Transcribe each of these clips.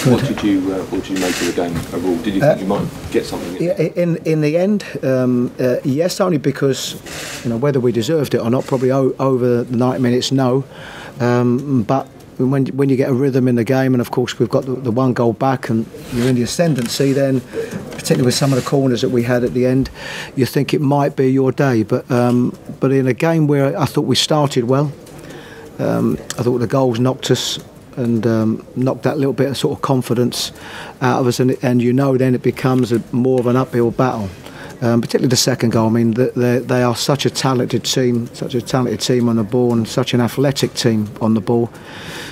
What did you make of the game overall? Did you think you might get something? In the end, yes, only because whether we deserved it or not, probably over the 90 minutes, no. But when you get a rhythm in the game, and of course we've got the one goal back, and you're in the ascendancy, then particularly with some of the corners that we had at the end, you think it might be your day. But in a game where I thought we started well, I thought the goals knocked us and knocked that little bit of sort of confidence out of us, and then it becomes more of an uphill battle. Particularly the second goal. I mean, they are such a talented team on the ball, and such an athletic team on the ball.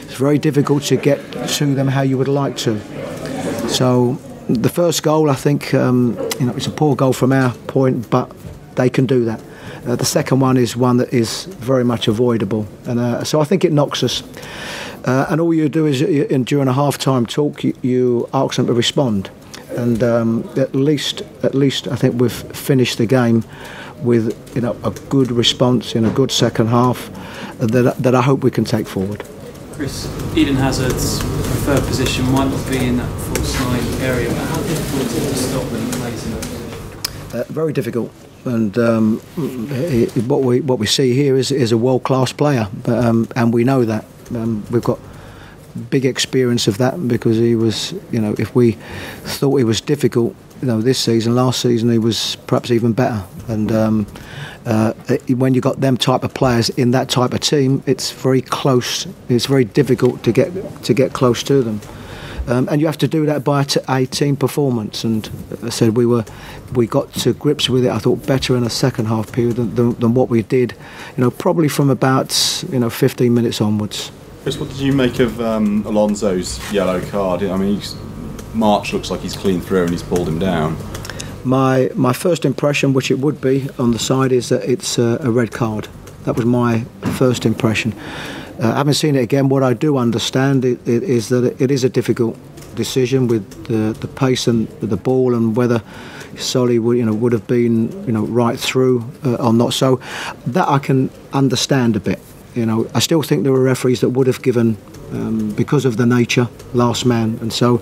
It's very difficult to get to them how you would like to. So the first goal, I think, it's a poor goal from our point, but they can do that. The second one is one that is very much avoidable, and so I think it knocks us. And all you do is, during a half-time talk, you ask them to respond. And at least I think we've finished the game with a good response in a good second half that I hope we can take forward. Chris, Eden Hazard's preferred position might not be in that false nine area, but how difficult is it to stop when he plays in that position? Very difficult, and what we see here is a world-class player, and we know that. We've got big experience of that, because he was, if we thought he was difficult, this season, last season he was perhaps even better. And when you got them type of players in that type of team, it's very close. It's very difficult to get close to them, and you have to do that by a team performance. And I said we got to grips with it, I thought, better in a second half period than what we did, probably from about 15 minutes onwards. Chris, what did you make of Alonso's yellow card? I mean, March looks like he's clean through and he's pulled him down. My first impression, which it would be on the side, is that it's a red card. That was my first impression. I haven't seen it again. What I do understand is that it is a difficult decision with the pace and the ball, and whether Solly would have been right through or not. So that I can understand a bit. I still think there were referees that would have given, because of the nature, last man. And so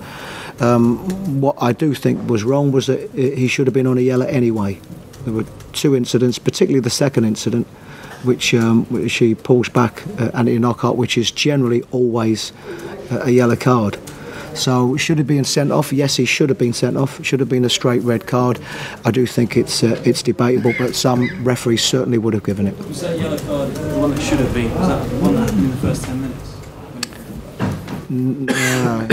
what I do think was wrong was that he should have been on a yellow anyway. There were two incidents, particularly the second incident, which he pulls back Anthony Knockout, which is generally always a yellow card. So should he been sent off? Yes, he should have been sent off. It should have been a straight red card. I do think it's debatable, but some referees certainly would have given it. Was that yellow card the one that should have been? Was that the one that happened in the first 10 minutes? No.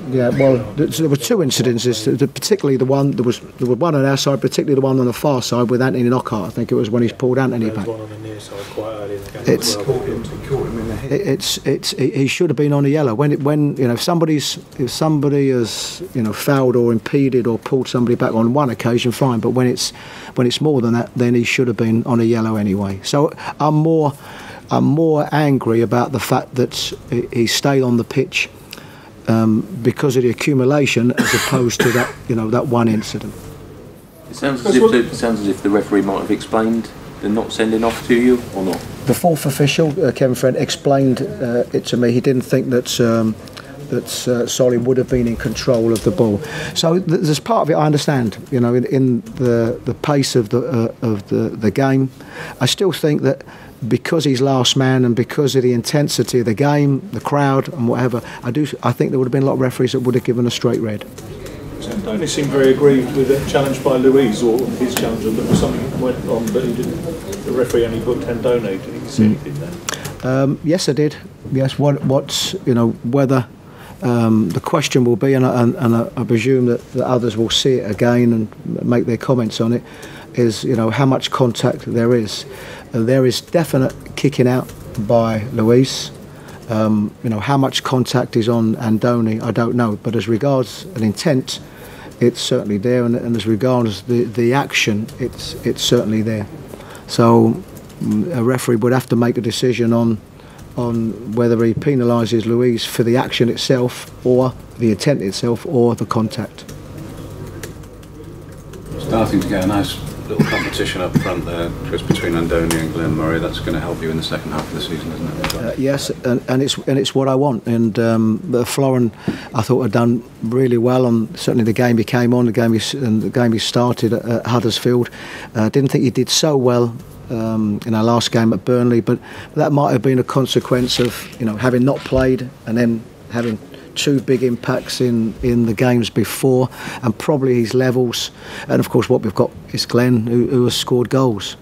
Yeah, well, there were two incidences. Particularly there was one on our side, particularly the one on the far side with Anthony Knockout. I think it was when he's pulled Anthony back. One on the near side quite early in the game. He caught him in the head. He should have been on a yellow. If somebody has fouled or impeded or pulled somebody back on one occasion, fine. But when it's more than that, then he should have been on a yellow anyway. So I'm more angry about the fact that he stayed on the pitch because of the accumulation, as opposed to that one incident. It sounds as if the referee might have explained the not sending off to you, or not. The fourth official, Kevin Friend, explained it to me. He didn't think that Solly would have been in control of the ball. So there's part of it I understand. In the pace of the game, I still think that, because he's last man and because of the intensity of the game, the crowd and whatever, I think there would have been a lot of referees that would have given a straight red. Tandone seemed very aggrieved with that challenge by Louise, or his challenge, that was something that went on, but he didn't. The referee only put Tandone. Did he see anything there? Yes, I did. Yes, whether the question will be, and I presume that others will see it again and make their comments on it, is how much contact there is. There is definite kicking out by Luis. How much contact is on Andoni, I don't know. But as regards an intent, it's certainly there, and as regards the action, it's certainly there. So a referee would have to make a decision on whether he penalises Luis for the action itself, or the intent itself, or the contact. Starting to get a nice little competition up front there, Chris, between Andoni and Glenn Murray. That's going to help you in the second half of the season, isn't it? Yes, and it's what I want. And Florin, I thought, had done really well on certainly the game he came on, the game he started at Huddersfield. Didn't think he did so well in our last game at Burnley, but that might have been a consequence of having not played and then having two big impacts in the games before, and probably his levels. And of course what we've got is Glenn, who has scored goals.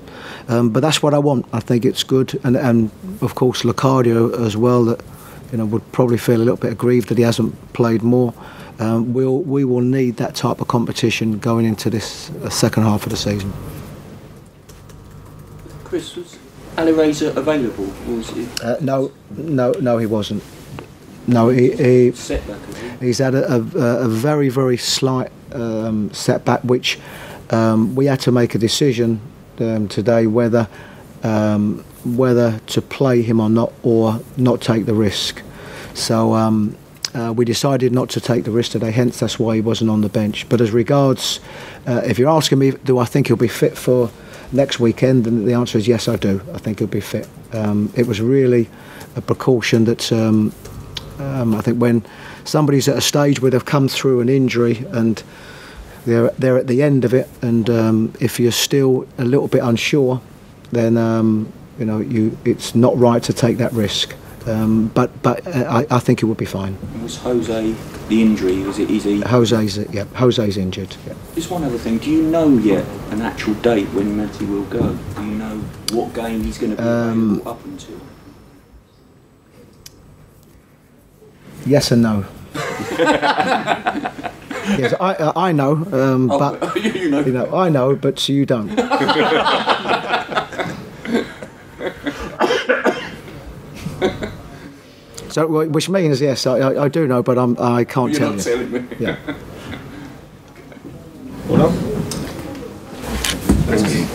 But that's what I want. I think it's good, and of course Locadio as well, that would probably feel a little bit aggrieved that he hasn't played more. We will need that type of competition going into this second half of the season. Chris, was Alireza available, or was he? No, he wasn't. No, he's had a very, very slight setback, which we had to make a decision today whether to play him or not take the risk. So we decided not to take the risk today, hence that's why he wasn't on the bench. But as regards, if you're asking me, do I think he'll be fit for next weekend, then the answer is yes, I do. I think he'll be fit. It was really a precaution that I think when somebody's at a stage where they've come through an injury and they're at the end of it, and if you're still a little bit unsure, then it's not right to take that risk. But I think it would be fine. Was Jose the injury? Was it easy? Jose's injured. Yeah. Just one other thing. Do you know yet an actual date when Matty will go? Do you know what game he's going to be available up until? Yes and no. Yes, I know, but I know, but you don't. So, which means yes, I do know, but I can't tell you. You're not telling me. Yeah. Well done. Thank you.